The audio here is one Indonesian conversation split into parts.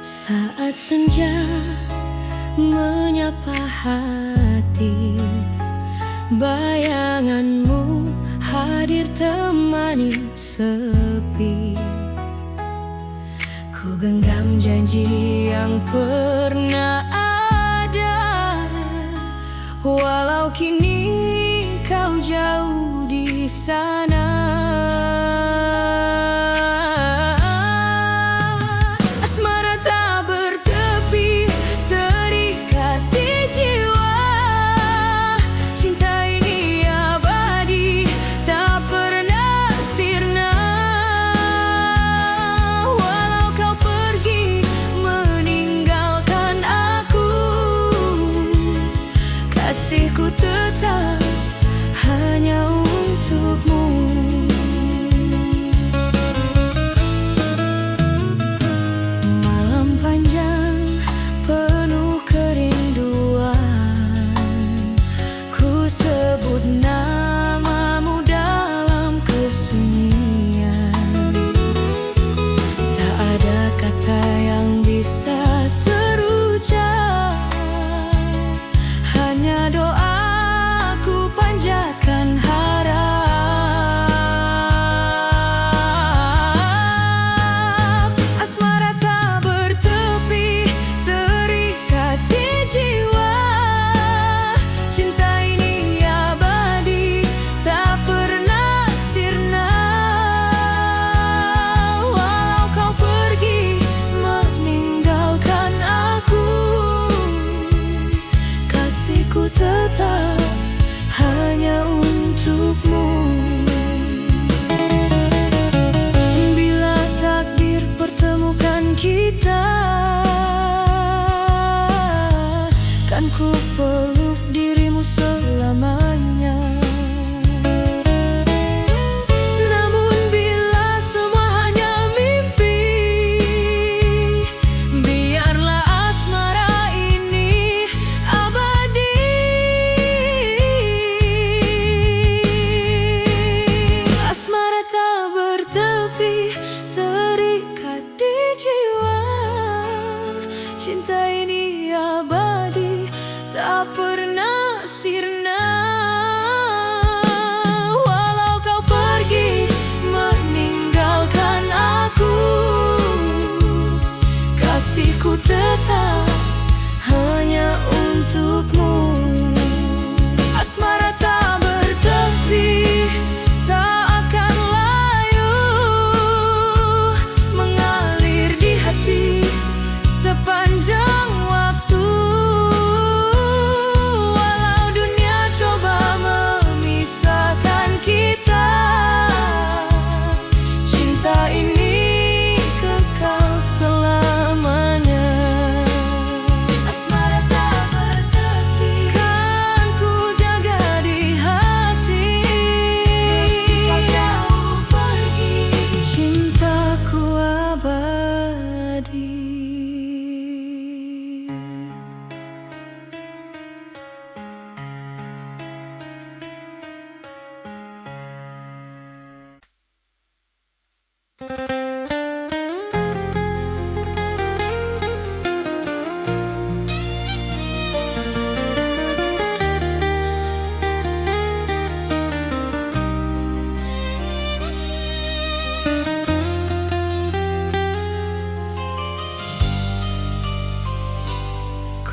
Saat senja menyapa hati, bayanganmu hadir temani sepi. Ku genggam janji yang pernah ada, walau kini kau jauh di sana. Asmara tak bertepi, terikat di jiwa. Cinta ini abadi, tak pernah sirna. Walau kau pergi meninggalkan aku, kasihku tetap hanya untukmu. Malam panjang penuh kerinduan, ku sebut namamu dalam kesunyian. Tak ada kata yang bisa terucap, hanya doaku panjatkan harap. Asmara tak bertepi, terikat di jiwa. Cinta ini abadi, tak pernah sirna. Walau kau pergi meninggalkan aku, kasihku tetap hanya untukmu. Bila takdir pertemukan kita, kan ku peluk dirimu selamanya. Namun bila semua hanya mimpi, biarlah asmara ini abadi. Asmara tak bertepi, terikat di jiwa. Cinta ini abadi, tak pernah sirna. Walau kau pergi meninggalkan aku, kasihku tetap hanya untukmu. Asmara tak bertepi, tak akan layu, mengalir di hati sepanjang waktu. Walau dunia coba memisahkan kita, cinta ini kekal selamanya. Asmara tak bertepi, kan ku jaga di hati. Meski kau jauh pergi, cintaku abadi.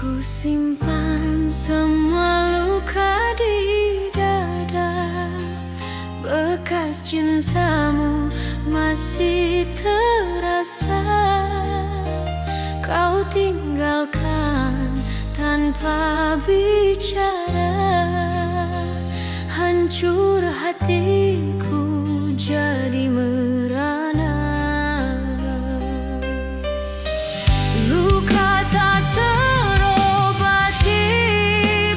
Ku simpan semua luka di dada, bekas cintamu masih terasa. Kau tinggalkan tanpa bicara, hancur hatiku jadi merana. Luka tak terobati,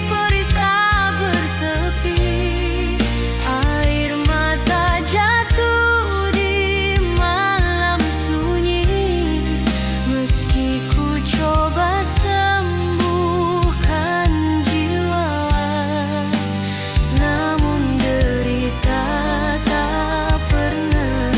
perih tak bertepi. Air mata jatuh di malam sunyi. Meski ku coba sembuhkan jiwa, namun derita tak pernah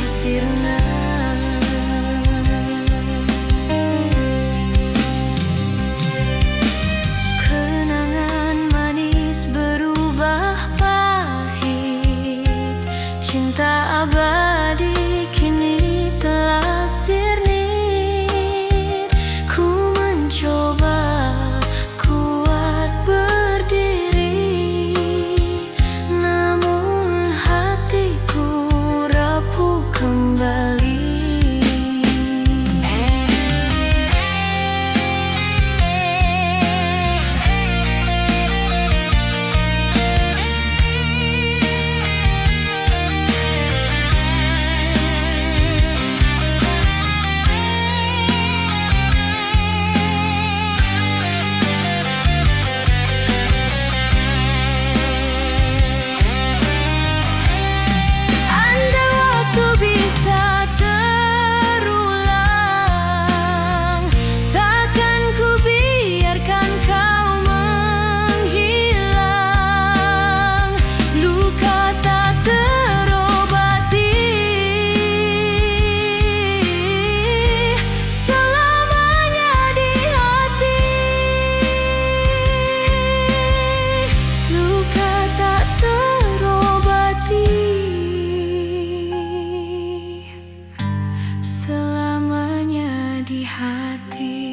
hati.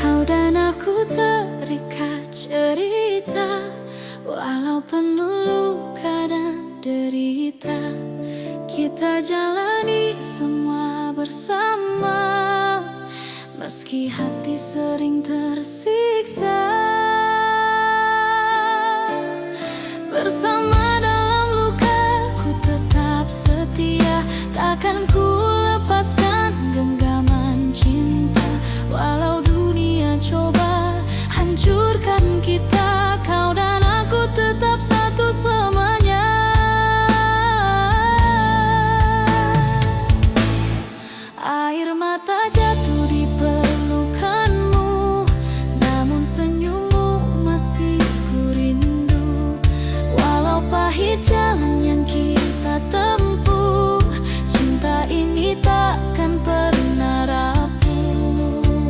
Kau dan aku terikat cerita, walau penuh luka dan derita. Kita jalani semua bersama, meski hati sering tersiksa. Bersama dalam luka, ku tetap setia. Takkan ku lepaskan genggaman cinta, walau dunia coba hancurkan kita. Kau dan aku tetap satu selamanya. Air mata jatuh di pelukanmu, namun senyummu masih ku rindu. Walau pahit jalan yang kita tempuh, cinta ini takkan pernah rapuh.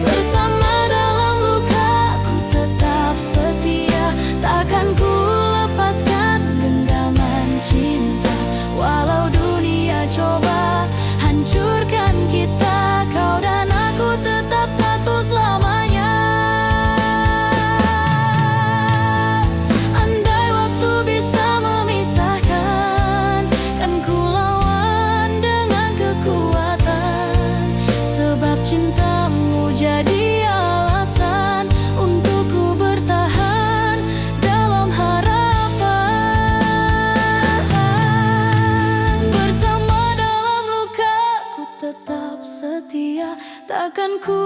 Bersama dalam luka, ku tetap setia. Takkan ku lepaskan genggaman cinta, walau dunia coba hancurkan kita. Kau dan aku tetap satu selamanya. Andai waktu bisa memisahkan, kan ku lawan dengan kekuatan. Sebab cintamu jadi alasan untuk ku bertahan dalam harapan. Bersama dalam luka, ku tetap setia. Takkan ku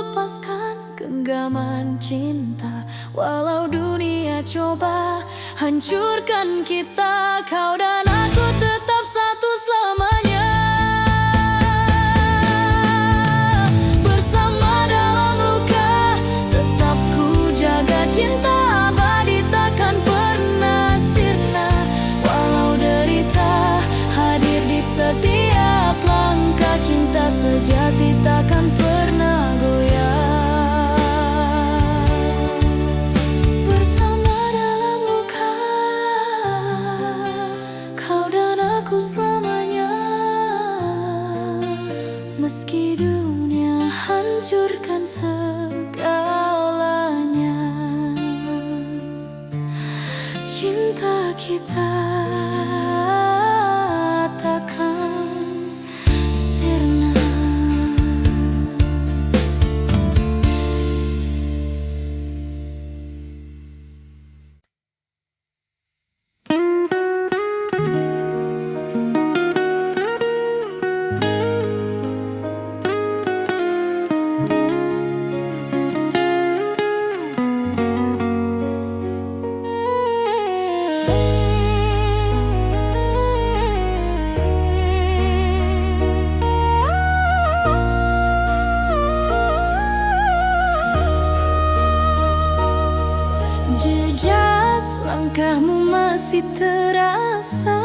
lepaskan genggaman cinta, walau dunia coba hancurkan kita. Kau dan aku tetap satu selamanya. Bersama dalam luka, tetap ku jaga cinta abadi, takkan pernah sirna. Walau derita hadir di setiap langkah, cinta sejati takkan pernah goyah. Bersama dalam luka, kau dan aku selamanya. Meski dunia hancurkan segalanya, cinta kita takkan sirna. Jejak langkahmu masih terasa,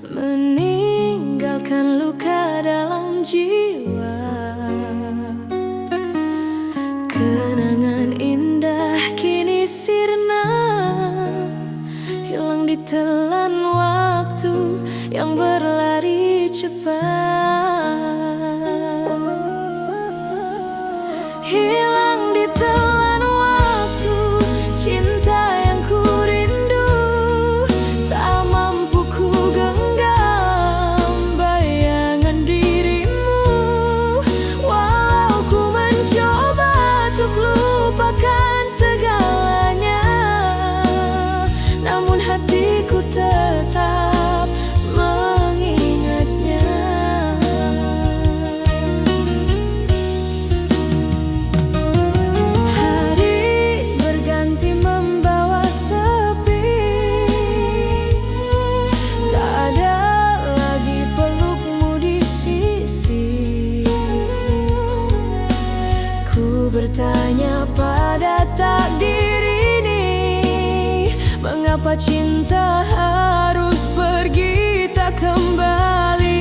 meninggalkan luka dalam jiwa. Kenangan indah kini sirna, hilang ditelan waktu yang berlari cepat. Hilang ditelan waktu, cinta yang ku rindu. Tak mampu ku genggam bayangan dirimu. Walau ku mencoba untuk lupakan segalanya, namun hatiku tetap mengingatnya. bertanya pada takdir ini, mengapa cinta harus pergi tak kembali?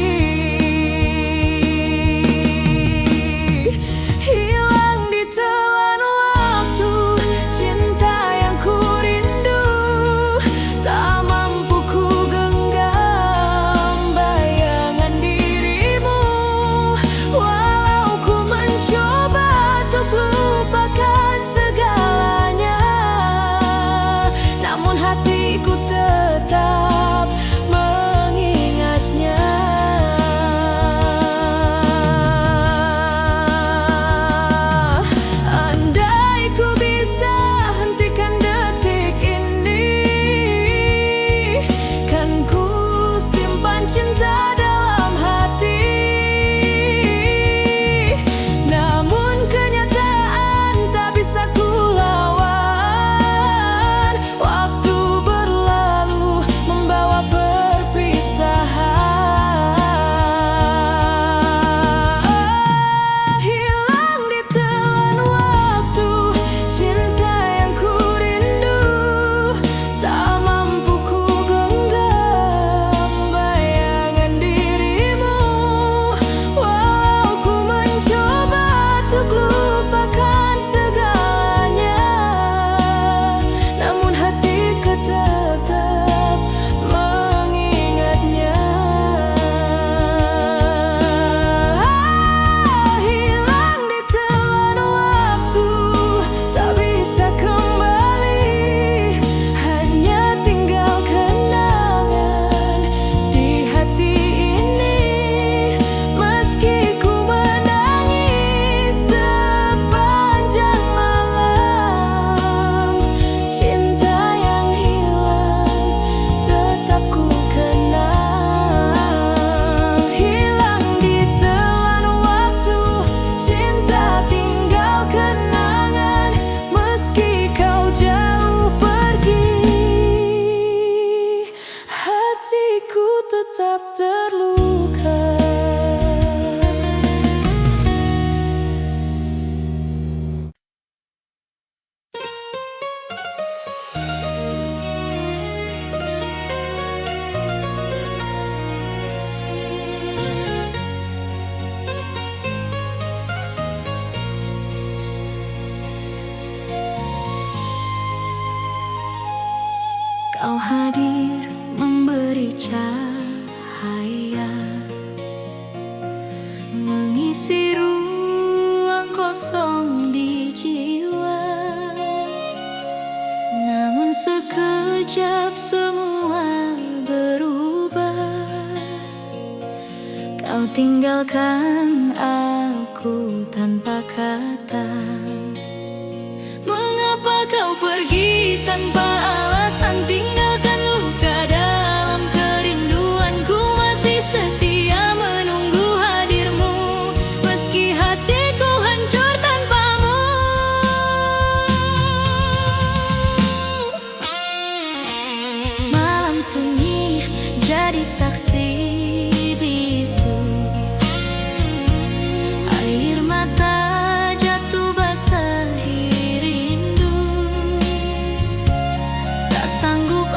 Hilang di telan waktu cinta yang ku rindu, tak mampu ku genggam bayangan dirimu. Walau ku mencoba untuk lupakan segalanya, namun hatiku tetap mengingatnya. Andai ku bisa hentikan detik ini, kan ku simpan cinta dalam hati. Namun kenyataan tak bisa ku lawan, waktu berlalu membawa perpisahan. Hilang di telan waktu cinta yang ku rindu, tak mampu ku genggam bayangan dirimu. Walau ku mencoba untuk lupakan segalanya, namun hatiku tetap mengingatnya. Hilang di telan waktu, tak bisa kembali, hanya tinggal kenangan di hati ini. Meski ku menangis sepanjang malam, cinta yang hilang tetap ku kenang. Hilang di telan waktu cinta, tinggal kenangan. Meski kau jauh pergi, hatiku tetap terluka. Kau hadir memberi cahaya, mengisi ruang kosong di jiwa. Namun sekejap semua berubah, kau tinggalkan aku tanpa kata. Mengapa kau pergi tanpa alasan, tinggalkan luka dalam kerinduanku. Masih setia menunggu hadirmu, meski hatiku hancur tanpamu. Malam sunyi jadi saksi bisu, air mata jatuh basahi rindu. Tak sanggup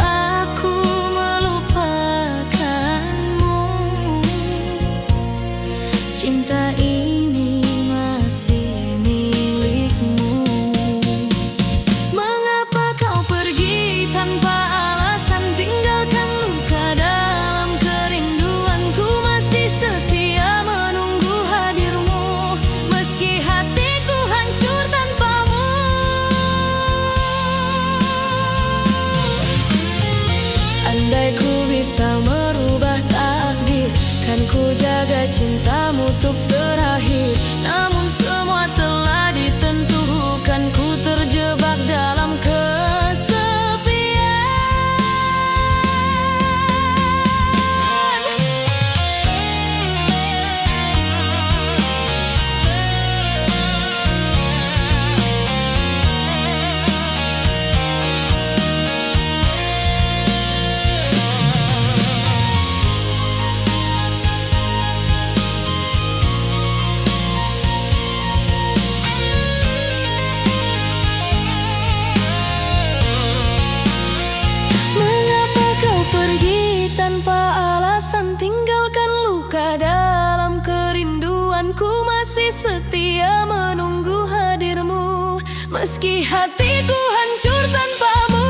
Meski hatiku hancur tanpamu,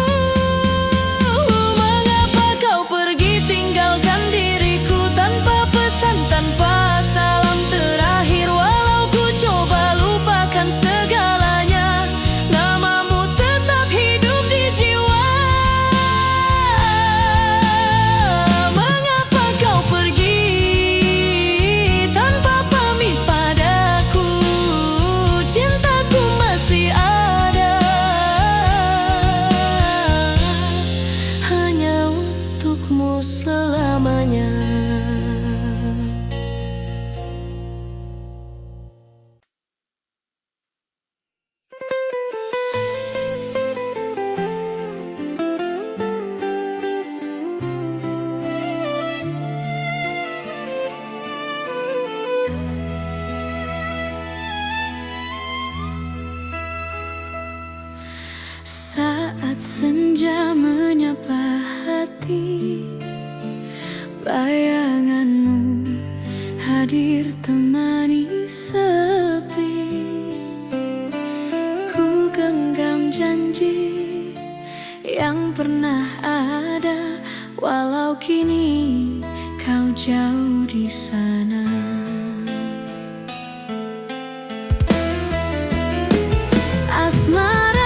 mengapa kau pergi tinggalkan diriku tanpa pesan, tanpa salam terakhir. Walau ku coba lupakan segalanya, namamu tetap hidup di jiwa. Mengapa kau pergi tanpa pamit padaku? Cintaku masih ada, hanya untukmu selamanya. Saat senja menyapa hati, bayanganmu hadir temani sepi. Ku genggam janji yang pernah ada, walau kini kau jauh di sana. Asmara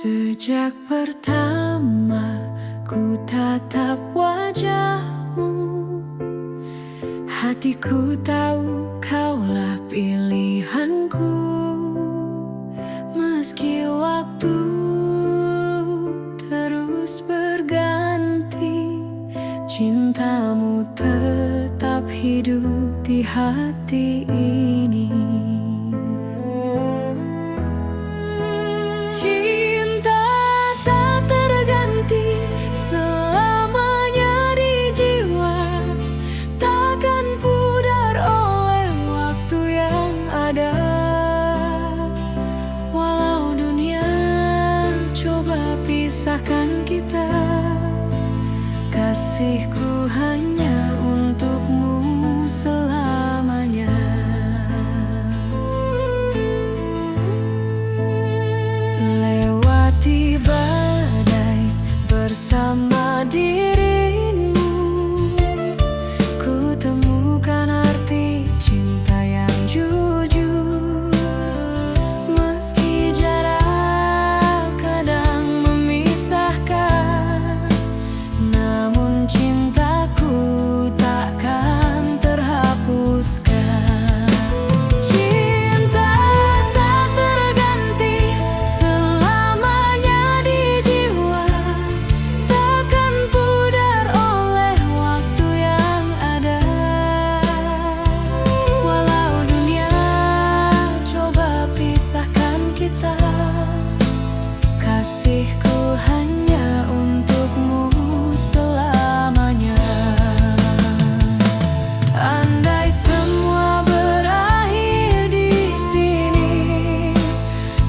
Sejak pertama ku tatap wajahmu, hatiku tahu kaulah pilihanku. Meski waktu terus berganti, cintamu tetap hidup di hati ini. Cinta tak terganti, selamanya di jiwa, takkan pudar oleh waktu yang ada. Walau dunia coba pisahkan kita, kasihku hanya untukmu selamanya. Lewati badai bersama dirimu, ku temukan arti cinta yang jujur. Meski jarak kadang memisahkan, namun cintaku takkan terhapuskan. Cinta tak terganti, selamanya di jiwa, takkan pudar oleh waktu yang ada. Walau dunia coba pisahkan kita, kasihku hanya untukmu selamanya. Andai semua berakhir di sini,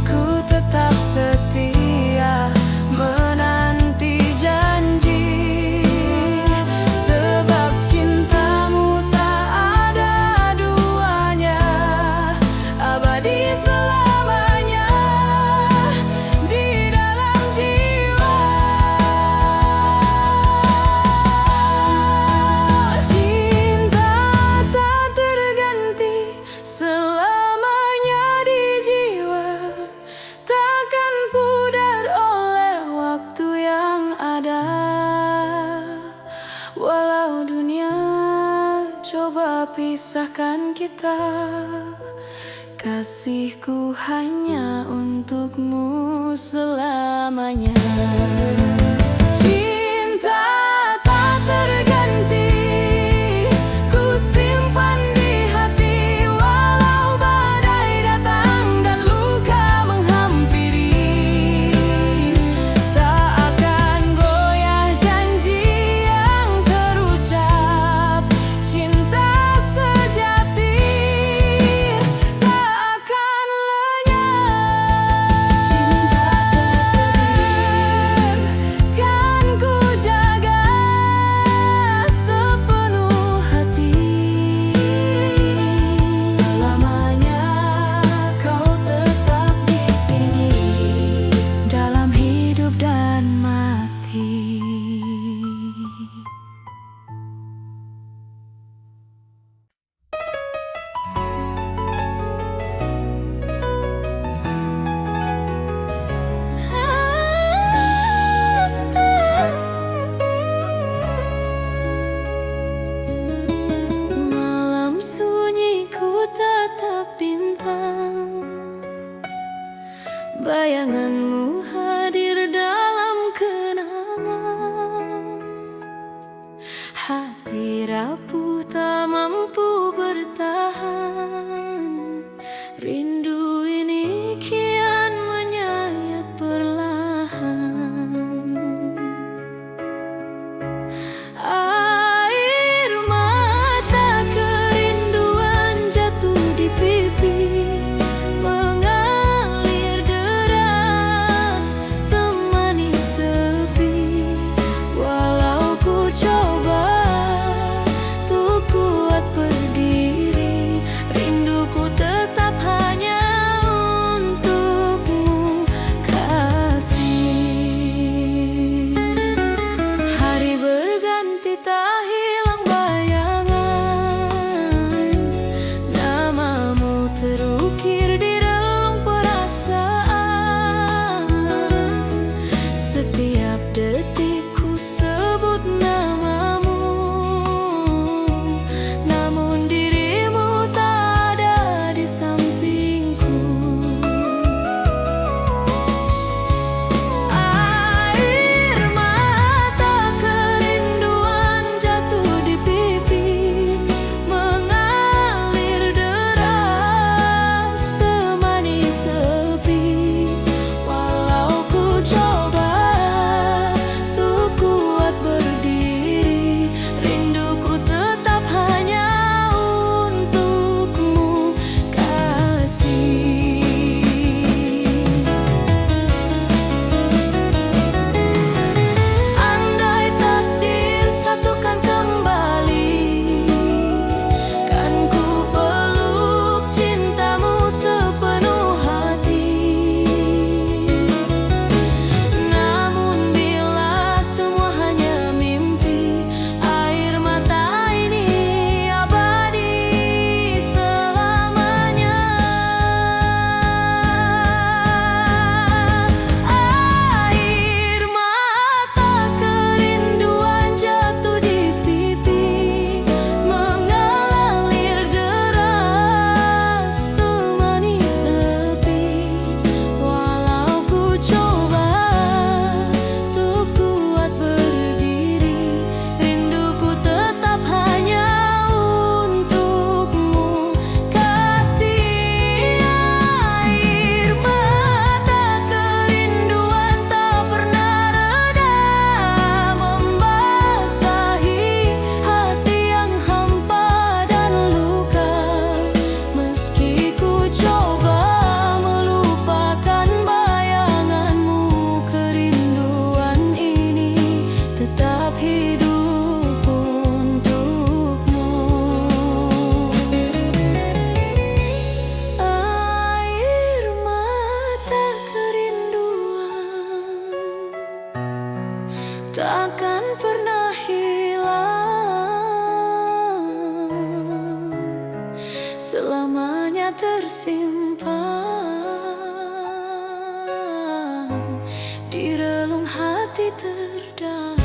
ku tetap setia menanti janji. Sebab cintamu tak ada duanya, abadi selamanya di dalam jiwa. Cinta tak terganti, selamanya di jiwa, takkan pudar oleh waktu yang ada. Walau dunia coba pisahkan kita, kasihku hanya untukmu selamanya. Cinta tak terganti, ku simpan di hati. Walau badai datang dan luka menghampiri, tak akan goyah janji yang terucap. Cinta sejati tak akan lenyap. Cinta tak kan ku jaga sepenuh hati. Selamanya kau tetap di sini, dalam hidup dan mati. Malam sunyi ku tatap bintang, bayanganmu hadir dalam kenangan. Hati rapuh tak mampu bertahan, rindu ini kian menyayat perlahan. Air mata kerinduan jatuh di pipi, mengalir deras temani sepi. Walau ku coba, tuh ku tersimpan di relung hati terdalam.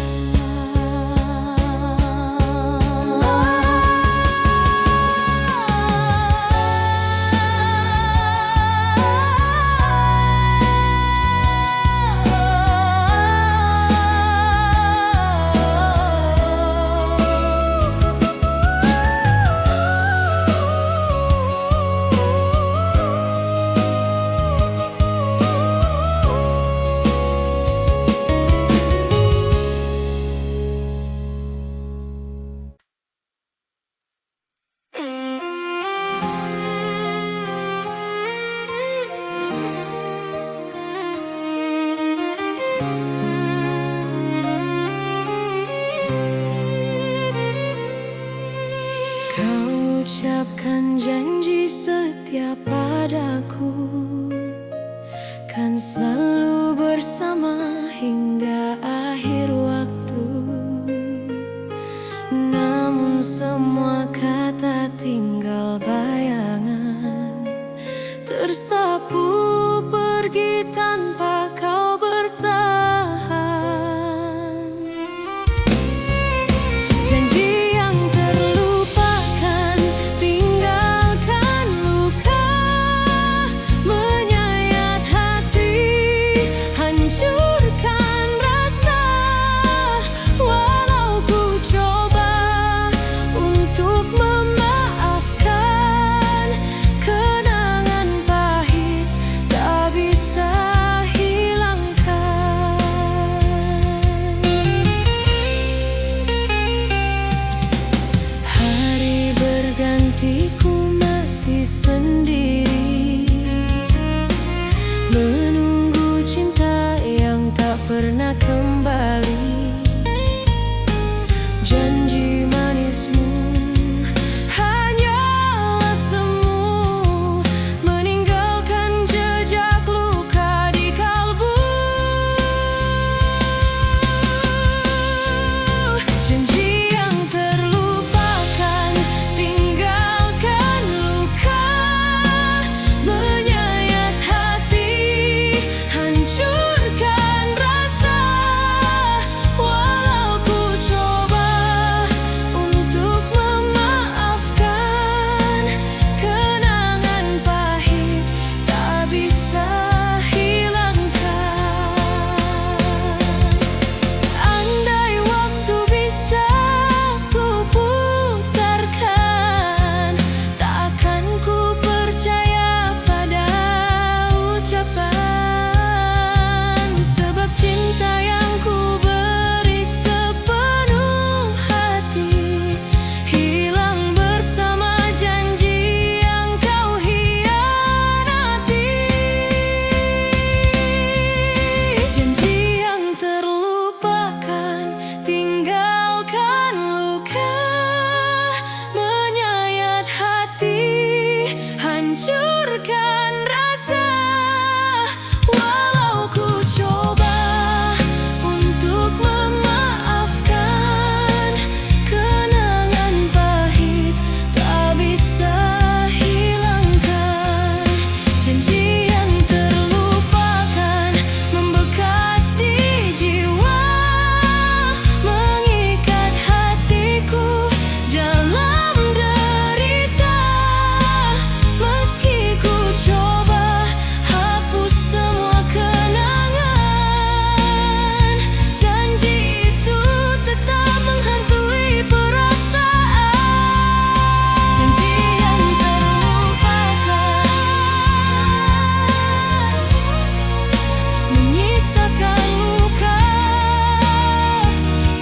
Kau ucapkan janji setia padaku, kan selalu bersama hingga akhir waktu. Namun semua kata tinggal bayangan, tersapu pergi tanpa kau bertahan. Janji yang terlupakan, tinggalkan luka, menyayat hati, hancurkan rasa. Walau ku coba untuk memaafkan, kenangan pahit tak bisa hilangkan. Hari berganti ku masih sendiri, menunggu cinta yang tak pernah kembali. Janji manismu hanyalah semu, meninggalkan jejak luka di kalbu. Janji yang terlupakan, tinggalkan luka, menyayat hati, hancurkan rasa. Walau ku coba untuk memaafkan, kenangan pahit tak bisa hilangkan. Andai waktu bisa ku putarkan, takkan ku percaya pada ucapan. Sebab cinta yang ku beri sepenuh hati, hilang bersama janji yang kau hianati. Janji yang terlupakan, tinggalkan luka, menyayat hati, hancurkan rasa. Walau ku coba untuk memaafkan, kenangan pahit tak bisa hilangkan. Janji yang terlupakan, membekas di jiwa, mengikat hatiku dalam derita. Meski ku coba hapus semua kenangan, janji itu tetap menghantui perasaan. Janji yang terlupakan, menyisakan luka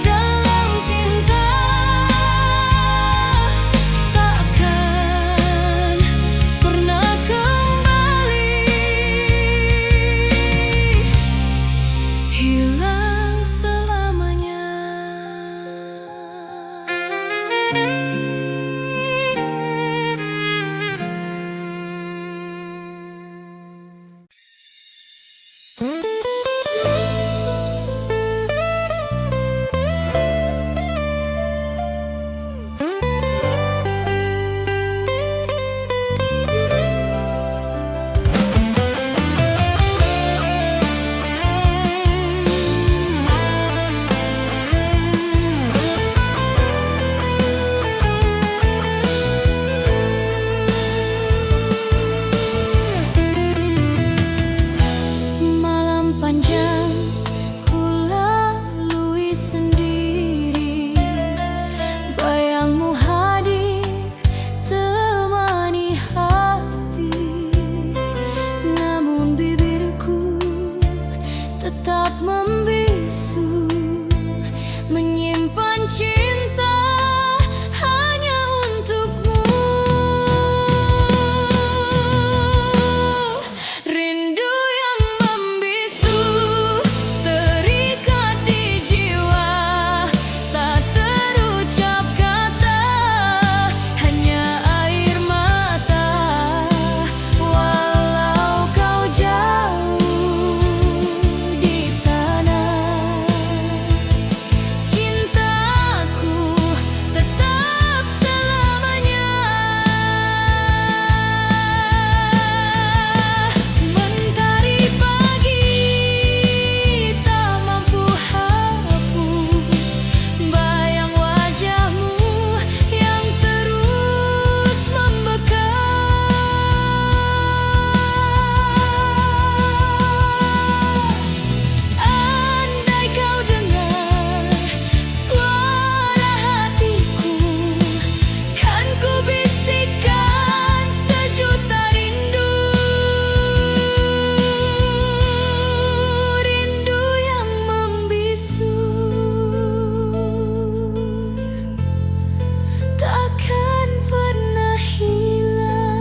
dalam cinta, takkan pernah kembali, hilang selamanya. cinta hanya untukmu. Rindu yang membisu terikat di jiwa, tak terucap kata, hanya air mata. Walau kau jauh di sana, cintaku tetap selamanya. Mentari pagi tak mampu hapus bayang wajahmu yang terus membekas. Andai kau dengar suara hatiku, kan ku bisikkan sejuta rindu. Rindu yang membisu takkan pernah hilang.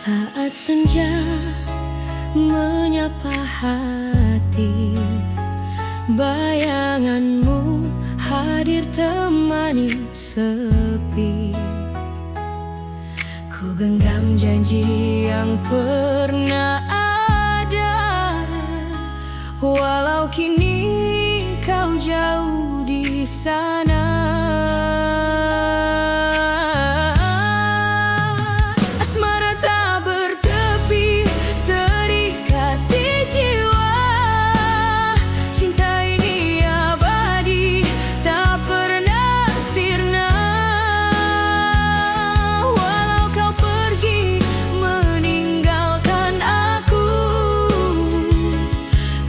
Saat senja menyapa hati, bayanganmu hadir temani sepi. Ku genggam janji yang pernah ada, walau kini kau jauh di sana. Asmara tak bertepi terikat di jiwa, cinta ini abadi tak pernah sirna. Walau kau pergi meninggalkan aku,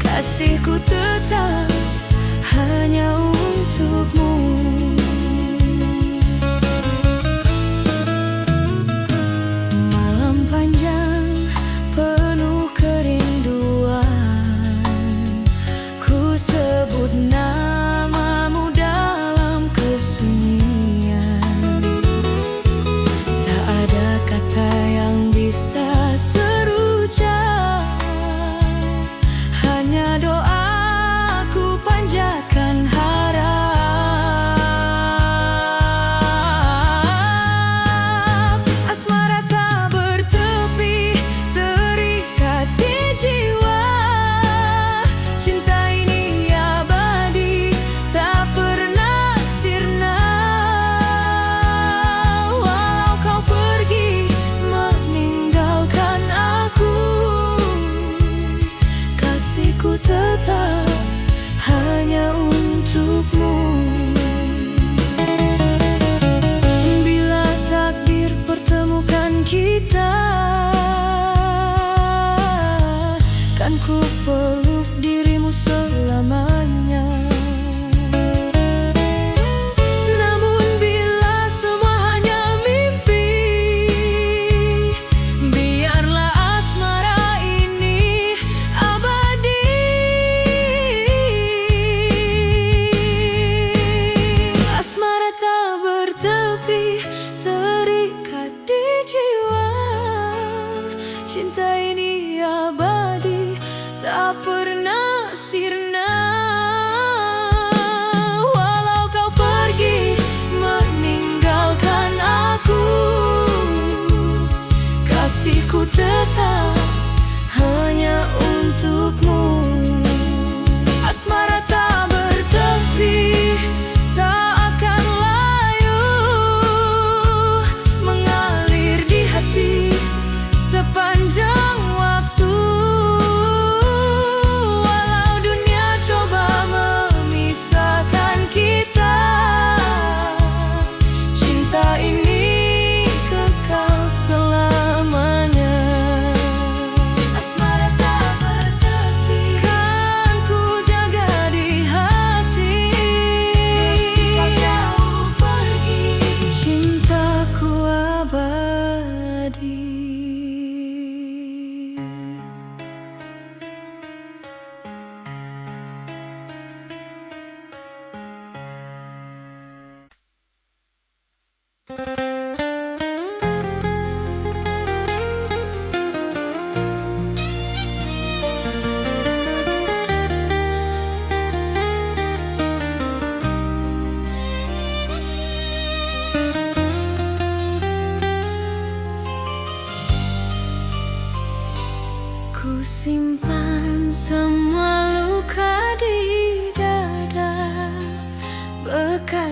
kasihku tetap hanya untukmu. Malam panjang penuh kerinduan, ku sebut namamu dalam kesunyian. Tak ada kata yang bisa terucap, hanya doaku panjatkan harap. Asmara tak bertepi terikat di jiwa, cinta ini abadi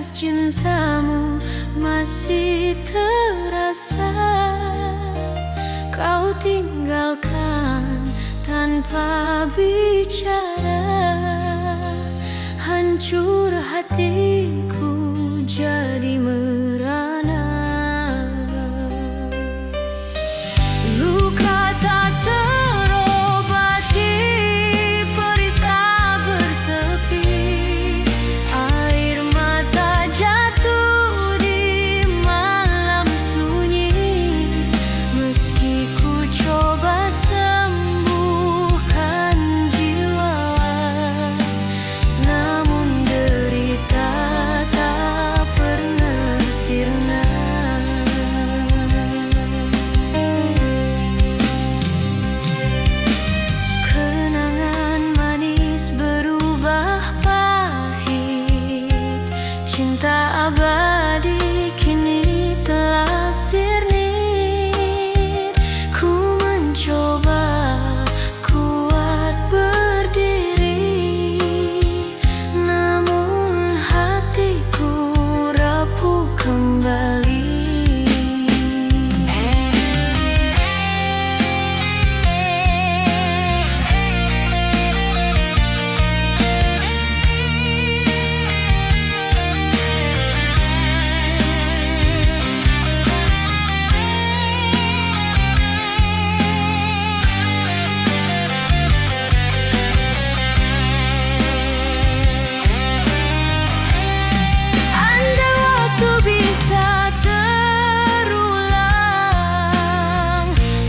panas cintamu masih terasa. Kau tinggalkan tanpa bicara, hancur hatiku jadi merana. Luka tak terobati, perih tak bertepi, air mata jatuh di malam sunyi. Meski ku coba sembuhkan jiwa, namun derita tak pernah sirna. Kenangan manis berubah pahit, cinta abadi kini telah sirnit. Ku mencoba kuat berdiri, namun hatiku rapuh kembali. Andai waktu bisa terulang,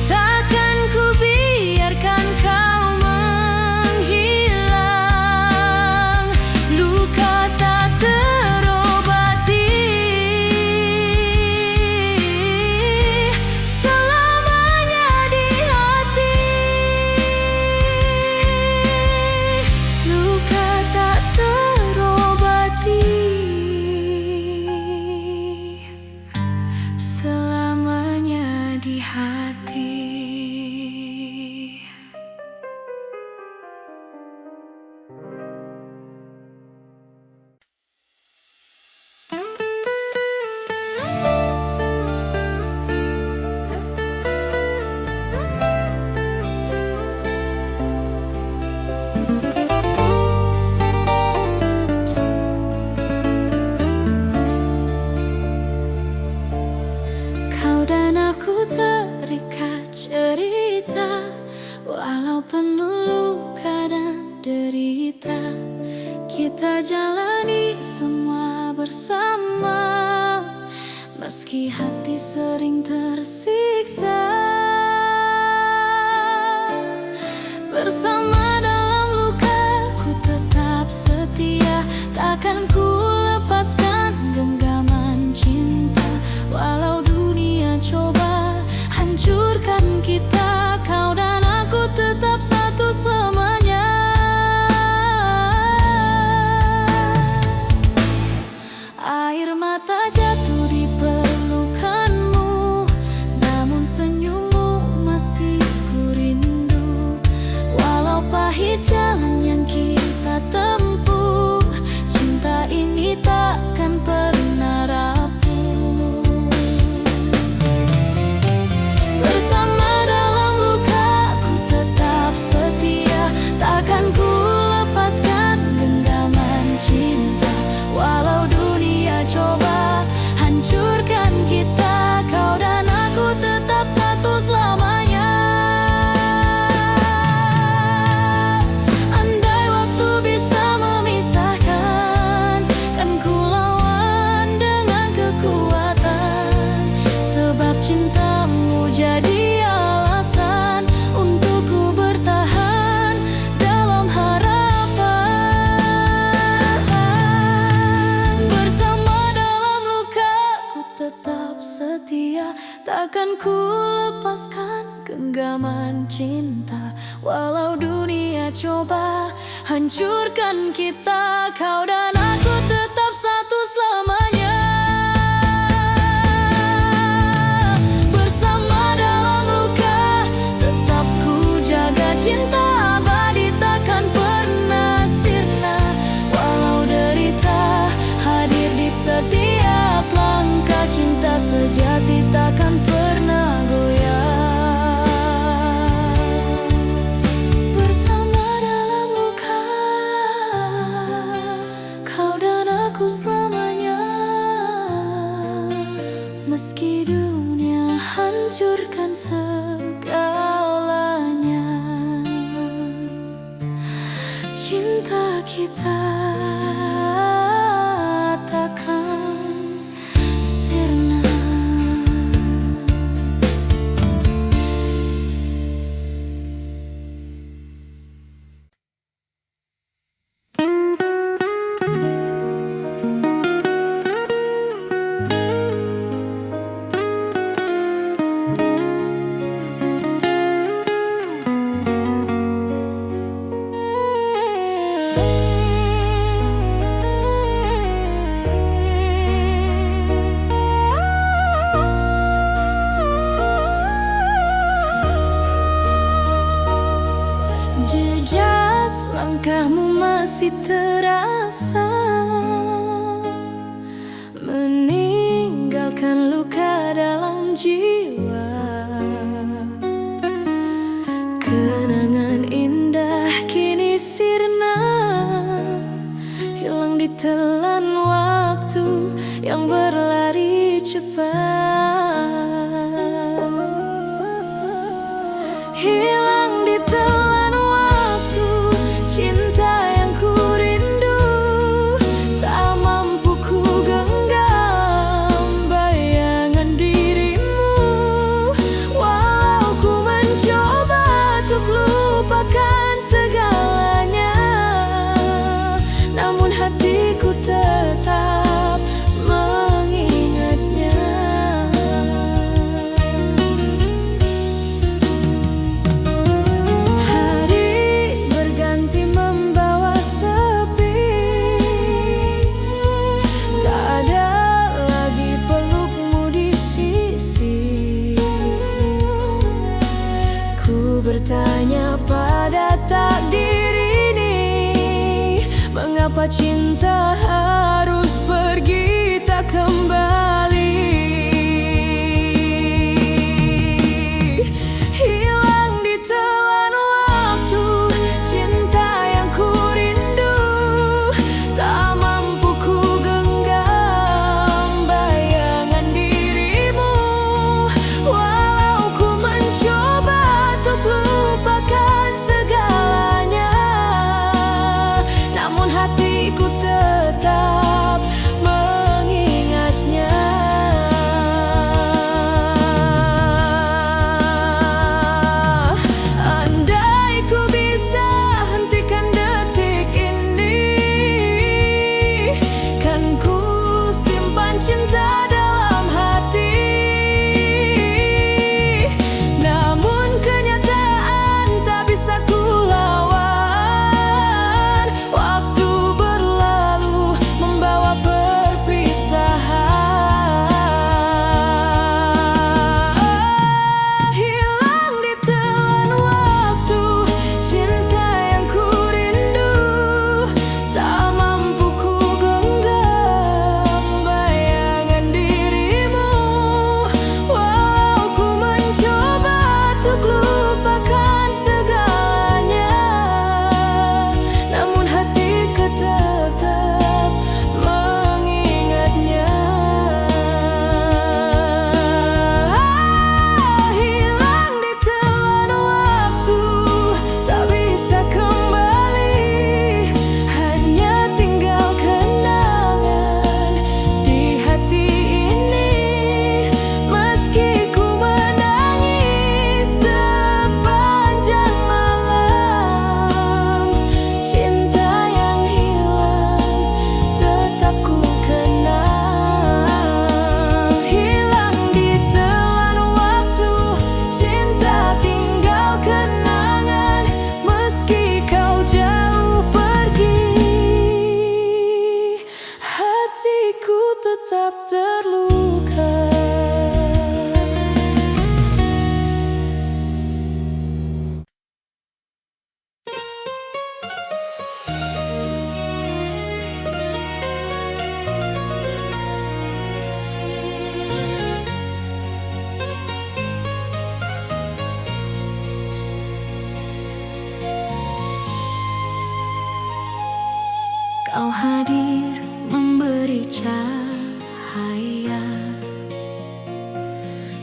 takkan ku biarkan kau menghilang. Luka tak terobati selamanya di hati. Luka tak terobati selamanya di hati. Kau dan aku terikat cerita, walau penuh luka dan derita. Kita jalani semua bersama, meski hati sering tersiksa. Bersama dalam luka, ku tetap setia. Takkan ku lepaskan genggaman cinta, walau dunia coba hancurkan kita. Kau dan aku tetap satu selamanya. Air mata jatuh di pelukanmu, namun senyummu masih ku rindu. Walau pahit jalan yang kita tempuh, cinta ini takkan pernah rapuh. Bersama dalam luka, ku tetap setia. Takkan ku lepaskan genggaman cinta, walau dunia coba hancurkan kita. Kau dan aku tetap satu selamanya. Andai waktu bisa memisahkan, kan ku lawan dengan kekuatan. Sebab cintamu jadi alasan untuk ku bertahan dalam harapan. Bersama dalam luka, ku tetap setia. Takkan ku lepaskan genggaman cinta, walau dunia coba hancurkan kita. Kau dan aku tetap satu selamanya. Bersama dalam luka, tetap ku jaga cinta abadi takkan pernah sirna. Walau derita hadir di kita takkan sirna. Jejak langkahmu masih terasa, meninggalkan luka dalam jiwa. Kenangan indah kini sirna, hilang ditelan waktu yang berlari cepat. Hilang ditelan waktu, cinta yang ku rindu, tak mampu ku genggam bayangan dirimu. Walau ku mencoba untuk lupakan segalanya, namun hatiku tetap mengingatnya. Hari berganti membawa sepi, tak ada lagi pelukmu di sisi. Ku bertanya pada takdir ini, mengapa cinta harus pergi tak kembali? Hilang ditelan waktu, cinta yang ku rindu, tak mampu ku genggam bayangan dirimu. Walau ku mencoba untuk lupakan segalanya, namun hatiku tetap mengingatnya. Andai ku bisa hentikan detik ini, kan ku simpan cinta dalam hati. Namun kenyataan tak bisa ku lawan, waktu berlalu membawa perpisahan. Hilang ditelan waktu, cinta yang ku rindu, tak mampu ku genggam bayangan dirimu. Walau ku mencoba untuk lupakan segalanya, namun hatiku tetap mengingatnya. Hilang ditelan waktu, tak bisa kembali, hanya tinggal kenangan di hati ini. Meski ku menangis sepanjang malam, cinta yang hilang tetap ku kenang. Hilang ditelan waktu, cinta tinggal kenangan. Meski kau jauh pergi, hatiku tetap terluka. Kau hadir memberi cahaya,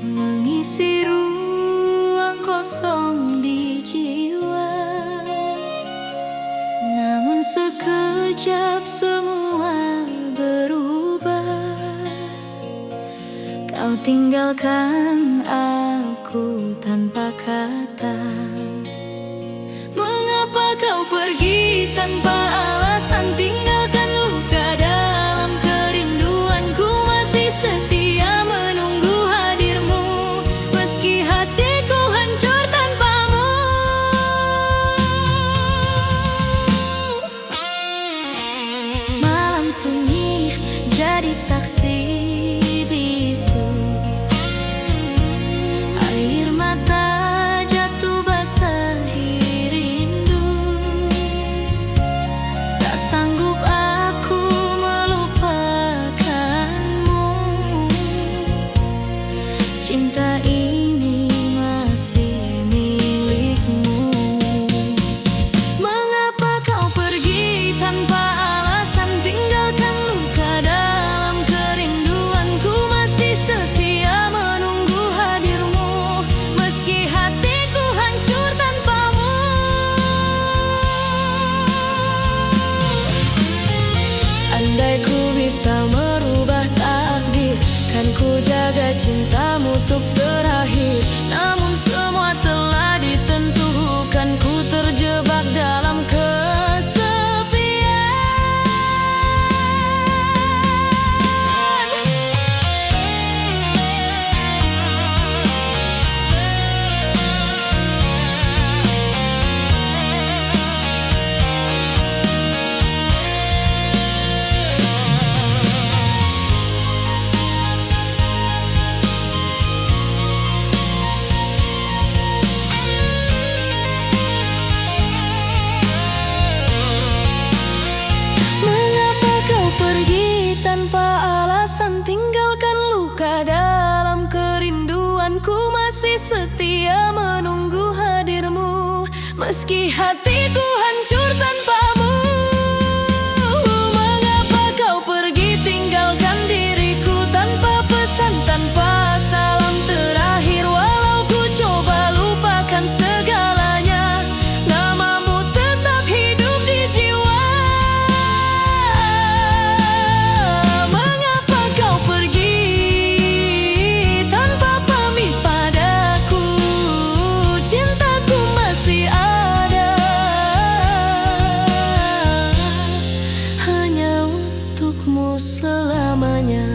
mengisi ruang kosong di jiwa. Namun sekarang sekejap semua berubah. Kau tinggalkan aku tanpa kata. Mengapa kau pergi tanpa alasan? Tinggalkan luka dalam kerinduanku. Masih setia menunggu hadirmu, meski hatiku hancur tanpamu. Malam sunyi jadi saksi bisu. Air mata jatuh basahi rindu. Tak sanggup aku melupakanmu. Cinta ini masih milikmu. Mengapa kau pergi tanpa alasan? Tinggalkan luka dalam kerinduanku. Masih setia menunggu hadirmu, meski hatiku hancur tanpamu. Andai ku bisa merubah takdir, kan ku jaga cintamu untuk terakhir. Namun semua telah ditentukan, ku terjebak dalam kesepian. Mengapa kau pergi tanpa alasan? Tinggalkan luka dalam kerinduanku. Masih setia menunggu hadirmu, meski hatiku hancur tanpamu. Mengapa kau pergi tinggalkan diriku tanpa pesan, tanpa salam terakhir? Walau ku coba lupakan segalanya, namamu tetap hidup di jiwa. Mengapa kau pergi tanpa pamit padaku? Cintaku masih ada, hanya untukmu selamanya.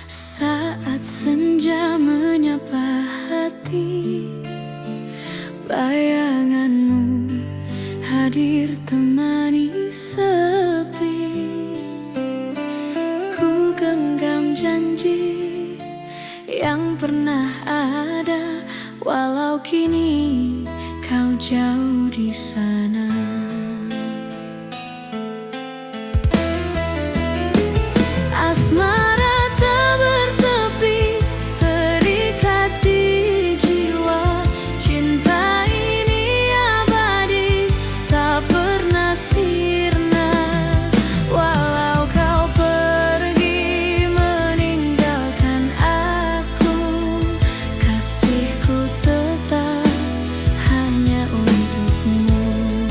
Saat senja menyapa hati, bayanganmu hadir temani sepi. Ku genggam janji yang pernah ada, walau kini kau jauh di sana. Asmara tak bertepi, terikat di jiwa. Cinta ini abadi, tak pernah sirna. Walau kau pergi meninggalkan aku, kasihku tetap hanya untukmu.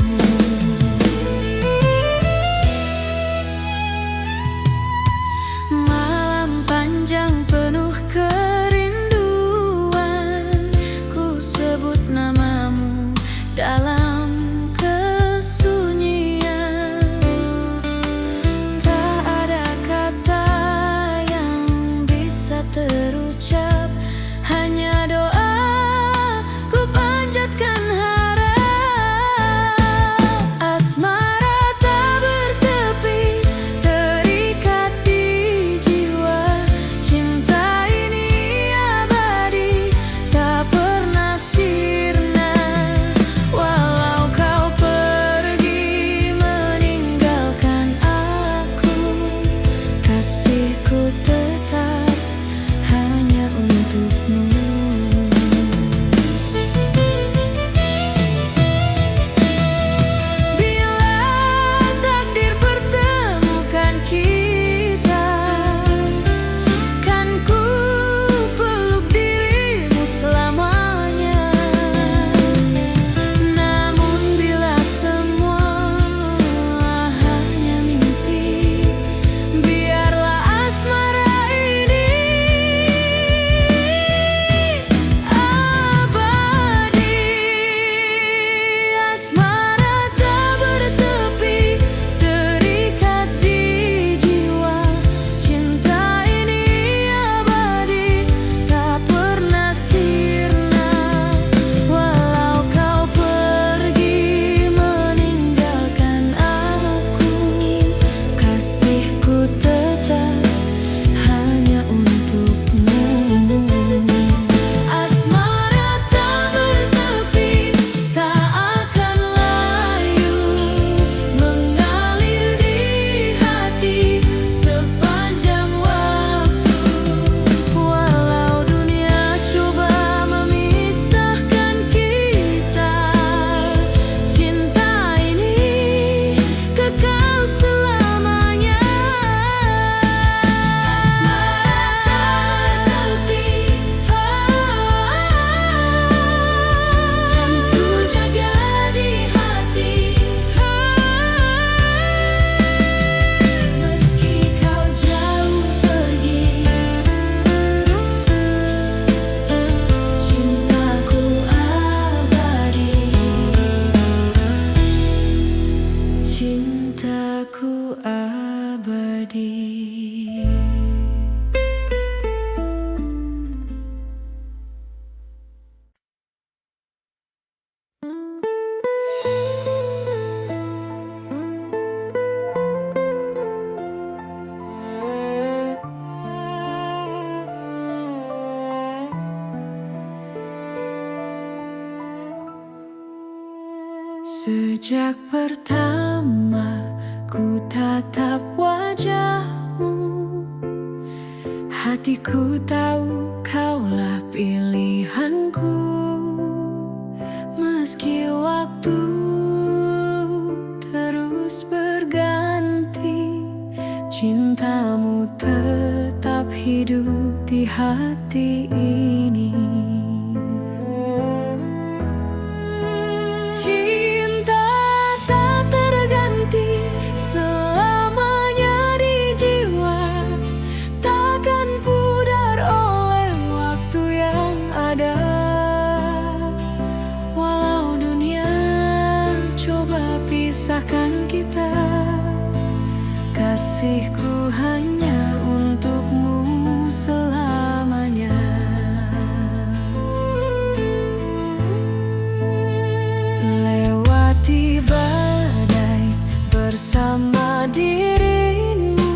Sejak pertama ku tatap wajahmu, hatiku tahu kaulah pilihanku. Meski waktu terus berganti, cintamu tetap hidup di hati ini. Cinta tak terganti, selamanya di jiwa, takkan pudar oleh waktu yang ada. Walau dunia coba pisahkan kita, kasihku hanya untukmu selamanya. Lewati badai bersama dirimu,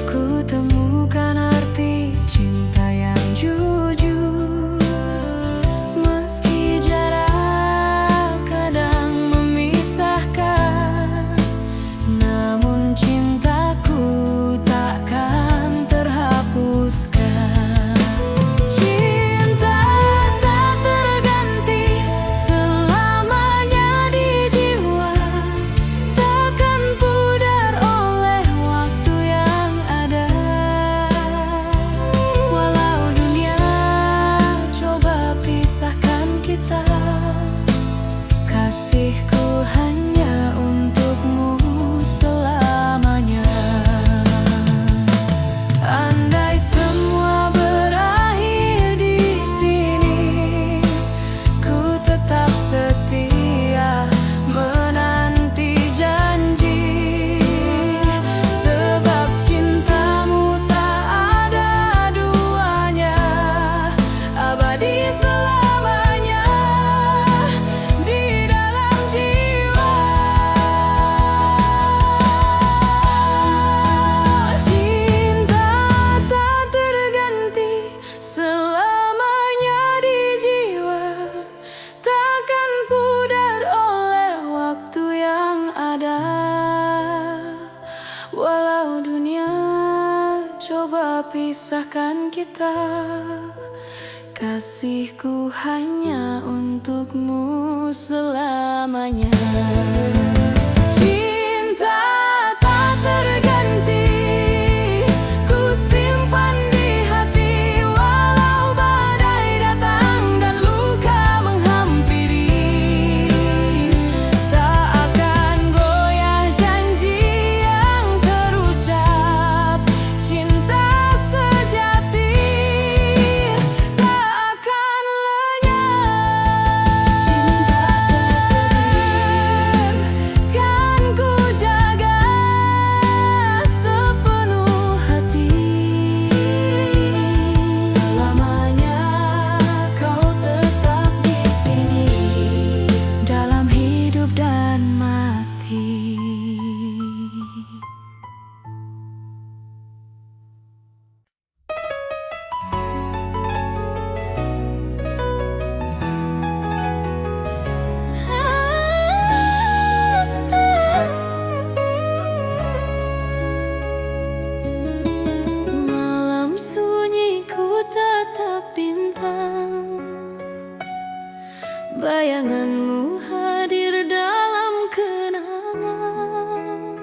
ku temukan arti cinta yang jujur. Meski jarak kadang memisahkan, namun cintaku takkan terhapuskan. Cinta tak terganti, selamanya di jiwa, takkan pudar oleh waktu yang ada. Walau dunia coba pisahkan kita, kasihku hanya untukmu selamanya. Andai semua berakhir di sini, ku tetap setia menanti janji. Sebab cintamu tak ada duanya, abadi selamanya di dalam jiwa. Cinta tak terganti, selamanya di jiwa, takkan pudar oleh waktu yang ada. Walau dunia coba pisahkan kita, kasihku hanya untukmu selamanya. Cinta tak terganti, ku simpan di hati. Walau badai datang dan luka menghampiri, tak akan goyah janji yang terucap. Cinta sejati tak akan lenyap. Cinta tak kan ku jaga sepenuh hati. Selamanya kau tetap di sini, dalam hidup dan mati. Malam sunyi ku tatap bintang, bayanganmu hadir dalam kenangan.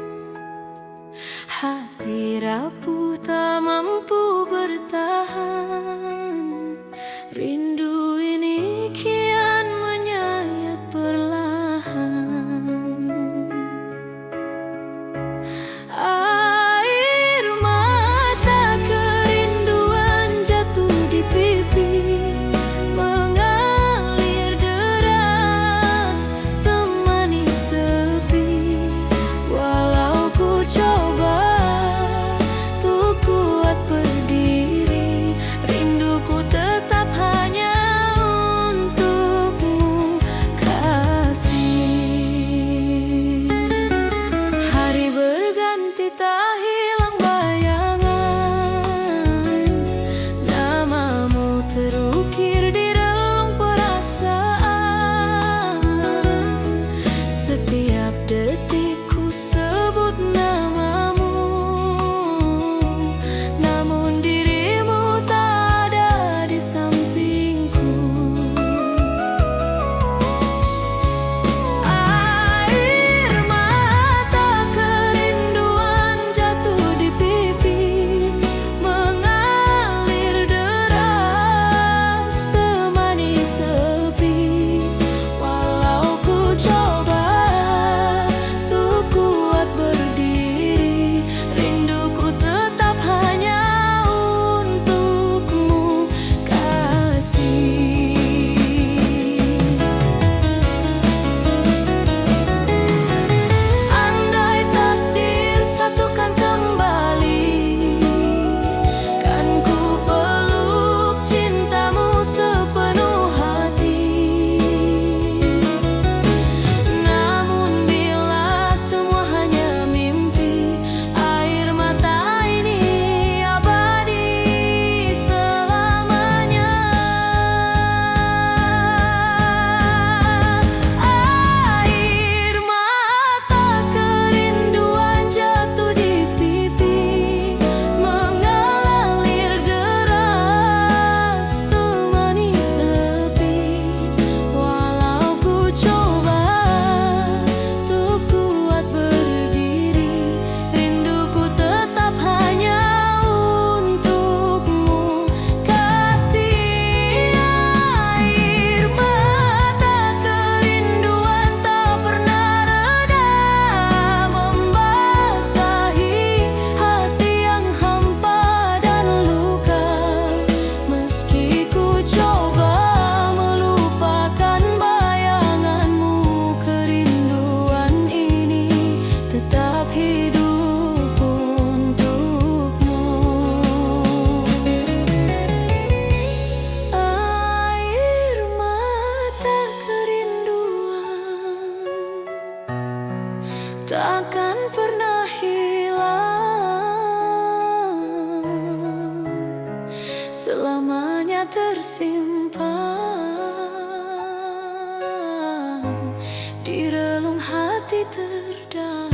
Hati rapuh tak mampu bertahan, rindu ini kian menyayat perlahan. Air mata kerinduan jatuh di pipi, mengalir deras temani sepi. Walau ku coba untuk kuat berdiri, rinduku tetap hanya selamanya tersimpan di relung hati terdalam.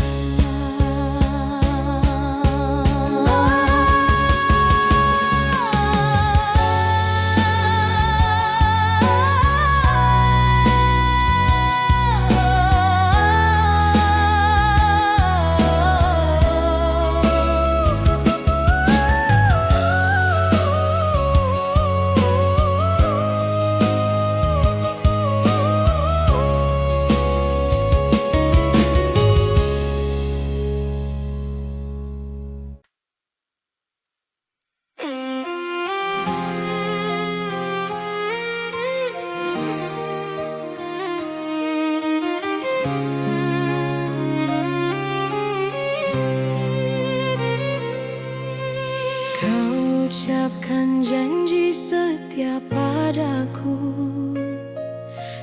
Ucapkan janji setia padaku,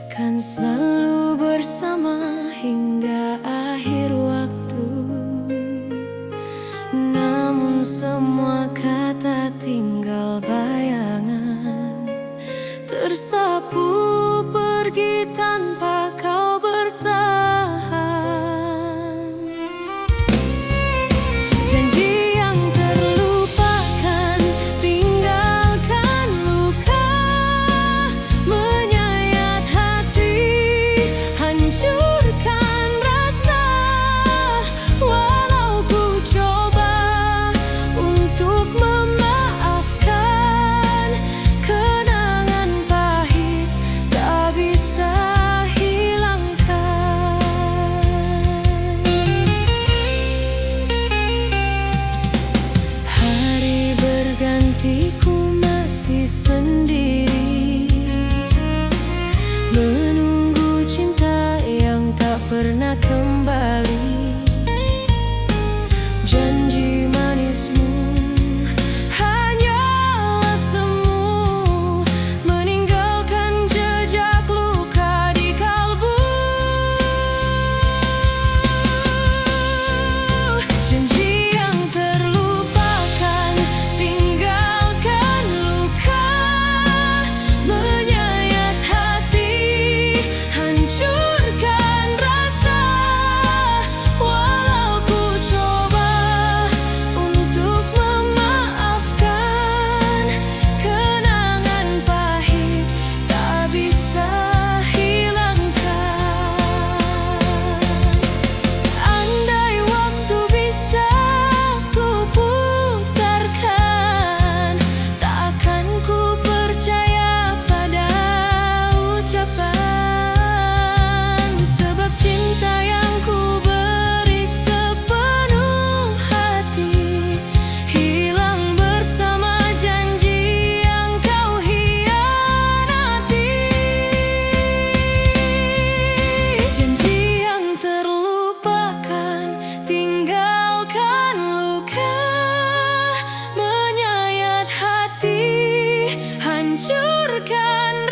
kan selalu bersama hingga akhir waktu. Namun semua kata tinggal bayangan, tersapu pergi tanpa kau bertahan. Janji yang terlupakan, tinggalkan luka, menyayat hati, hancurkan rasa. Walau ku coba untuk memaafkan, kenangan pahit tak bisa hilangkan. Hari berganti ku masih sendiri, menunggu cinta yang tak pernah kembali. Janji manismu hanyalah semu, meninggalkan jejak luka di kalbu. Janji yang terlupakan, tinggalkan luka, menyayat hati, hancurkan rasa. Walau ku coba untuk memaafkan, kenangan pahit tak bisa hilangkan. Andai waktu bisa ku putarkan, takkan ku percaya pada ucapan. Sebab cinta yang ku beri sepenuh hati, hilang bersama janji yang kau hianati. Janji yang terlupakan, tinggalkan luka, menyayat hati, hancurkan